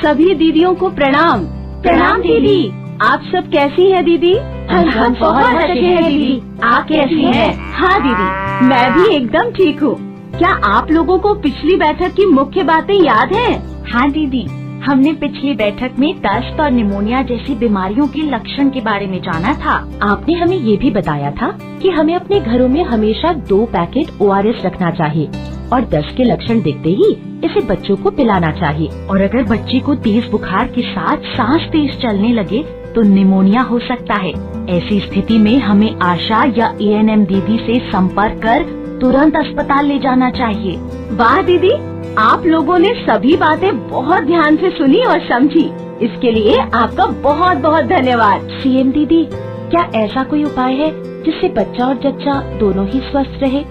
सभी दीदियों को प्रणाम। प्रणाम दीदी। आप सब कैसी हैं दीदी? हम बहुत अच्छे हैं दीदी। आप कैसी हैं? हाँ दीदी, मैं भी एकदम ठीक हूँ। क्या आप लोगों को पिछली बैठक की मुख्य बातें याद हैं? हाँ दीदी, हमने पिछली बैठक में दस्त और निमोनिया जैसी बीमारियों के लक्षण के बारे में जाना था। आपने हमें ये भी बताया था कि हमें अपने घरों में हमेशा 2 पैकेट ORS रखना चाहिए और दस्त के लक्षण दिखते ही इसे बच्चों को पिलाना चाहिए। और अगर बच्चे को तेज बुखार के साथ सांस तेज चलने लगे तो निमोनिया हो सकता है। ऐसी स्थिति में हमें आशा या ANM दीदी से संपर्क कर तुरंत अस्पताल ले जाना चाहिए। वाह दीदी, आप लोगों ने सभी बातें बहुत ध्यान से सुनी और समझी। इसके लिए आपका बहुत बहुत धन्यवाद। CM दीदी, क्या ऐसा कोई उपाय है जिससे बच्चा और जच्चा दोनों ही स्वस्थ रहे?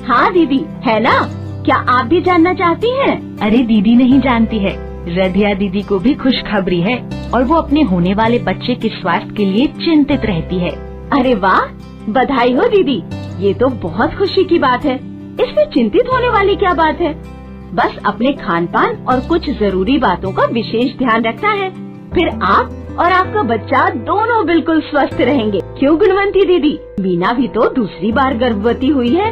हाँ दीदी, है ना? क्या आप भी जानना चाहती हैं? अरे दीदी नहीं जानती है, रधिया दीदी को भी खुशखबरी है और वो अपने होने वाले बच्चे के स्वास्थ्य के लिए चिंतित रहती है। अरे वाह, बधाई हो दीदी, ये तो बहुत खुशी की बात है। इसमें चिंतित होने वाली क्या बात है? बस अपने खान पान और कुछ जरूरी बातों का विशेष ध्यान रखना है, फिर आप और आपका बच्चा दोनों बिल्कुल स्वस्थ रहेंगे। क्यों गुणवंती दीदी, मीना भी तो दूसरी बार गर्भवती हुई है।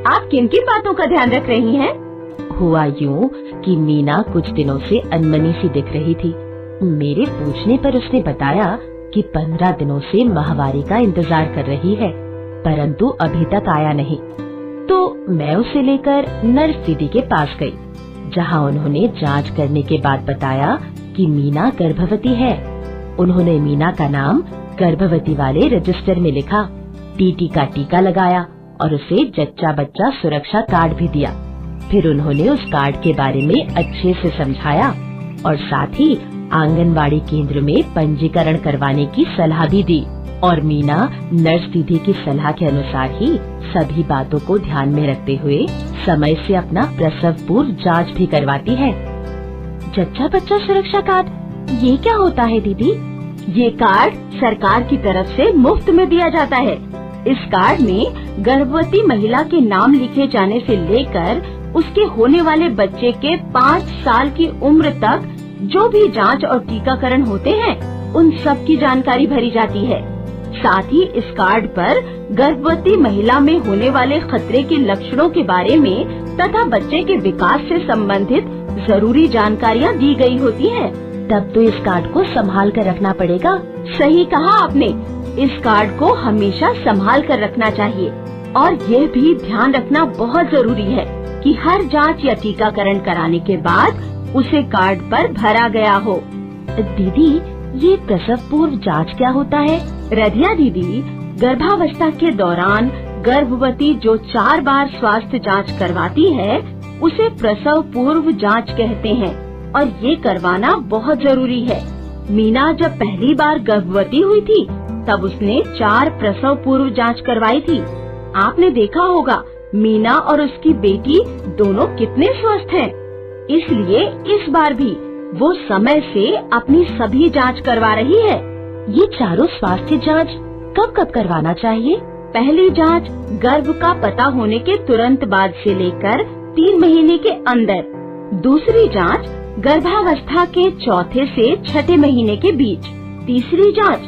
आप किन किन बातों का ध्यान रख रही हैं? हुआ यूँ कि मीना कुछ दिनों से अनमनी सी दिख रही थी। मेरे पूछने पर उसने बताया कि 15 दिनों से माहवारी का इंतजार कर रही है, परंतु अभी तक आया नहीं। तो मैं उसे लेकर नर्स दीदी के पास गई, जहां उन्होंने जांच करने के बाद बताया कि मीना गर्भवती है। उन्होंने मीना का नाम गर्भवती वाले रजिस्टर में लिखा, TT का टीका लगाया और उसे जच्चा बच्चा सुरक्षा कार्ड भी दिया। फिर उन्होंने उस कार्ड के बारे में अच्छे से समझाया और साथ ही आंगनवाड़ी केंद्र में पंजीकरण करवाने की सलाह भी दी। और मीना नर्स दीदी की सलाह के अनुसार ही सभी बातों को ध्यान में रखते हुए समय से अपना प्रसव पूर्व जांच भी करवाती है। जच्चा बच्चा सुरक्षा कार्ड, ये क्या होता है दीदी? ये कार्ड सरकार की तरफ से मुफ्त में दिया जाता है। इस कार्ड में गर्भवती महिला के नाम लिखे जाने से लेकर उसके होने वाले बच्चे के 5 साल की उम्र तक जो भी जांच और टीकाकरण होते हैं, उन सब की जानकारी भरी जाती है। साथ ही इस कार्ड पर गर्भवती महिला में होने वाले खतरे के लक्षणों के बारे में तथा बच्चे के विकास से संबंधित जरूरी जानकारियाँ दी गई होती हैं। तब तो इस कार्ड को संभाल कर रखना पड़ेगा। सही कहा आपने, इस कार्ड को हमेशा संभाल कर रखना चाहिए और यह भी ध्यान रखना बहुत जरूरी है कि हर जांच या टीकाकरण कराने के बाद उसे कार्ड पर भरा गया हो। दीदी, ये प्रसव पूर्व जांच क्या होता है? रधिया दीदी, गर्भावस्था के दौरान गर्भवती जो 4 बार स्वास्थ्य जांच करवाती है, उसे प्रसव पूर्व जांच कहते हैं और ये करवाना बहुत जरूरी है। मीना जब पहली बार गर्भवती हुई थी, तब उसने 4 प्रसव पूर्व जांच करवाई थी। आपने देखा होगा मीना और उसकी बेटी दोनों कितने स्वस्थ हैं। इसलिए इस बार भी वो समय से अपनी सभी जांच करवा रही है। ये चारों स्वास्थ्य जांच कब कब करवाना चाहिए? पहली जांच गर्भ का पता होने के तुरंत बाद से लेकर 3 महीने के अंदर। दूसरी जांच गर्भावस्था के 4थे से 6ठे महीने के बीच। तीसरी जांच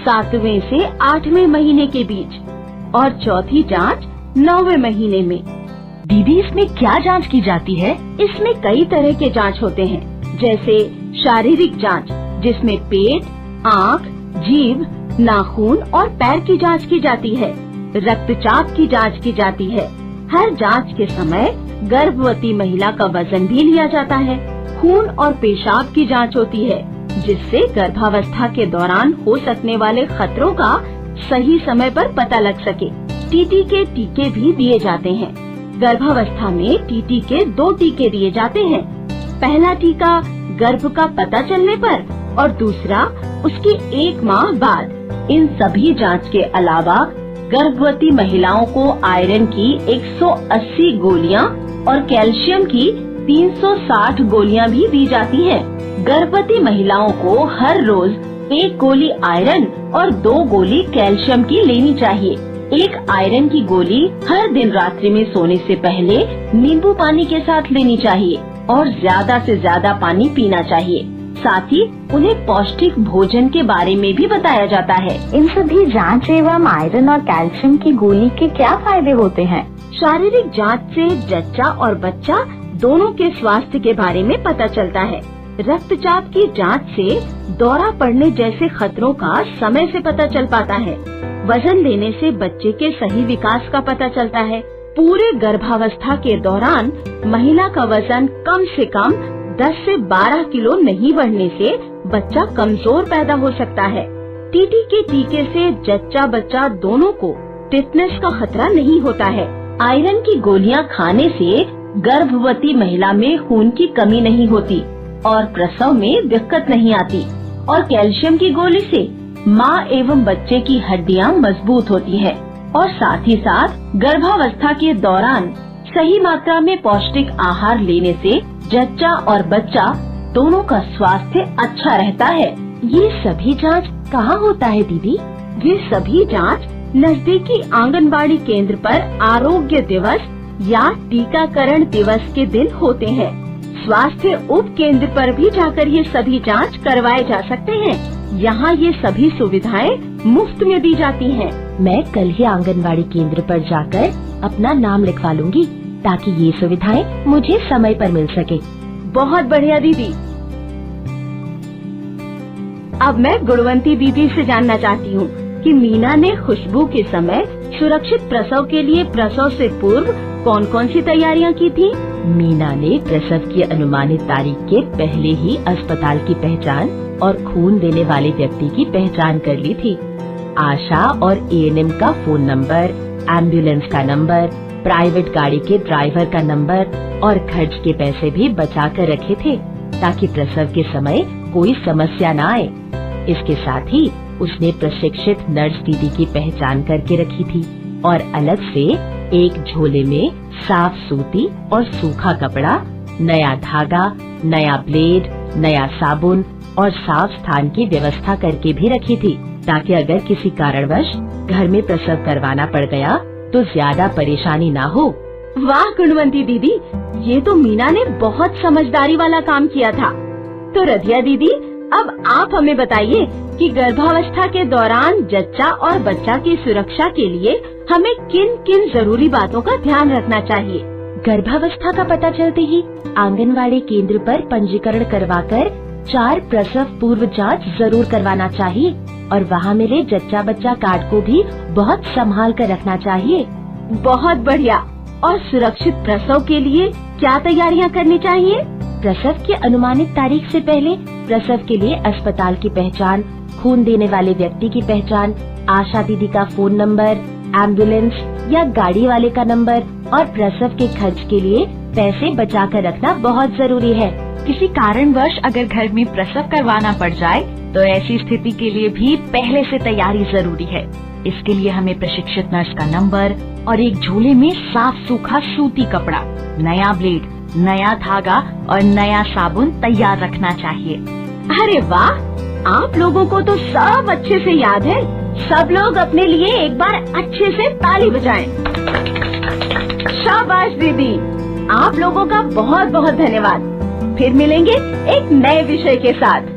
7वें से 8वें महीने के बीच और चौथी जांच 9वें महीने में। दीदी, इसमें क्या जांच की जाती है? इसमें कई तरह के जांच होते हैं, जैसे शारीरिक जांच, जिसमें पेट, आँख, जीभ, नाखून और पैर की जांच की जाती है। रक्तचाप की जांच की जाती है। हर जांच के समय गर्भवती महिला का वजन भी लिया जाता है। खून और पेशाब की जांच होती है, जिससे गर्भावस्था के दौरान हो सकने वाले खतरों का सही समय पर पता लग सके। TT के टीके भी दिए जाते हैं। गर्भावस्था में TT के 2 टीके दिए जाते हैं। पहला टीका गर्भ का पता चलने पर और दूसरा उसके 1 माह बाद। इन सभी जांच के अलावा गर्भवती महिलाओं को आयरन की 180 गोलियां और कैल्शियम की 360 गोलियां भी दी जाती हैं। गर्भवती महिलाओं को हर रोज 1 गोली आयरन और 2 गोली कैल्शियम की लेनी चाहिए। 1 आयरन की गोली हर दिन रात्रि में सोने से पहले नींबू पानी के साथ लेनी चाहिए और ज्यादा से ज्यादा पानी पीना चाहिए। साथ ही उन्हें पौष्टिक भोजन के बारे में भी बताया जाता है। इन सभी जांच एवं आयरन और कैल्शियम की गोली के क्या फायदे होते हैं? शारीरिक जांच से जच्चा और बच्चा दोनों के स्वास्थ्य के बारे में पता चलता है। रक्तचाप की जांच से दौरा पड़ने जैसे खतरों का समय से पता चल पाता है। वजन लेने से बच्चे के सही विकास का पता चलता है। पूरे गर्भावस्था के दौरान महिला का वजन कम से कम 10 से 12 किलो नहीं बढ़ने से बच्चा कमजोर पैदा हो सकता है। टीटी के टीके से जच्चा बच्चा दोनों को टिटनेस का खतरा नहीं होता है। आयरन की गोलियां खाने से गर्भवती महिला में खून की कमी नहीं होती और प्रसव में दिक्कत नहीं आती। और कैल्शियम की गोली से माँ एवं बच्चे की हड्डियाँ मजबूत होती है और साथ ही साथ गर्भावस्था के दौरान सही मात्रा में पौष्टिक आहार लेने से जच्चा और बच्चा दोनों का स्वास्थ्य अच्छा रहता है। ये सभी जांच कहाँ होता है दीदी? ये सभी जांच नजदीकी आंगनबाड़ी केंद्र पर आरोग्य दिवस या टीकाकरण दिवस के दिन होते हैं। स्वास्थ्य उप केंद्र पर भी जाकर ये सभी जांच करवाए जा सकते हैं। यहाँ ये सभी सुविधाएं मुफ्त में दी जाती हैं। मैं कल ही आंगनबाड़ी केंद्र पर जाकर अपना नाम लिखवा लूंगी ताकि ये सुविधाएं मुझे समय पर मिल सके। बहुत बढ़िया दीदी। अब मैं गुणवंती दीदी से जानना चाहती हूँ कि मीना ने खुशबू के समय सुरक्षित प्रसव के लिए प्रसव से पूर्व कौन कौन सी तैयारियाँ की थी? मीना ने प्रसव की अनुमानित तारीख के पहले ही अस्पताल की पहचान और खून देने वाले व्यक्ति की पहचान कर ली थी। आशा और एएनएम का फोन नंबर, एम्बुलेंस का नंबर, प्राइवेट गाड़ी के ड्राइवर का नंबर और खर्च के पैसे भी बचा कर रखे थे ताकि प्रसव के समय कोई समस्या न आए। इसके साथ ही उसने प्रशिक्षित नर्स दीदी की पहचान करके रखी थी और अलग से एक झोले में साफ सूती और सूखा कपड़ा, नया धागा, नया ब्लेड, नया साबुन और साफ स्थान की व्यवस्था करके भी रखी थी ताकि अगर किसी कारणवश घर में प्रसव करवाना पड़ गया तो ज्यादा परेशानी ना हो। वाह गुणवंती दीदी, ये तो मीना ने बहुत समझदारी वाला काम किया था। तो रधिया दीदी, अब आप हमें बताइए कि गर्भावस्था के दौरान जच्चा और बच्चा की सुरक्षा के लिए हमें किन किन जरूरी बातों का ध्यान रखना चाहिए? गर्भावस्था का पता चलते ही आंगनवाड़ी केंद्र पर पंजीकरण करवाकर 4 प्रसव पूर्व जांच जरूर करवाना चाहिए और वहाँ मिले जच्चा बच्चा कार्ड को भी बहुत संभाल कर रखना चाहिए। बहुत बढ़िया। और सुरक्षित प्रसव के लिए क्या तैयारियाँ करनी चाहिए? प्रसव की अनुमानित तारीख से पहले प्रसव के लिए अस्पताल की पहचान, खून देने वाले व्यक्ति की पहचान, आशा दीदी का फोन नंबर, एम्बुलेंस या गाड़ी वाले का नंबर और प्रसव के खर्च के लिए पैसे बचा कर रखना बहुत जरूरी है। किसी कारणवश अगर घर में प्रसव करवाना पड़ जाए तो ऐसी स्थिति के लिए भी पहले से तैयारी जरूरी है। इसके लिए हमें प्रशिक्षित नर्स का नंबर और एक झोले में साफ सूखा सूती कपड़ा, नया ब्लेड, नया धागा और नया साबुन तैयार रखना चाहिए। अरे वाह, आप लोगों को तो सब अच्छे से याद है। सब लोग अपने लिए एक बार अच्छे से ताली बजाएं। शाबाश दीदी, आप लोगों का बहुत बहुत धन्यवाद। फिर मिलेंगे एक नए विषय के साथ।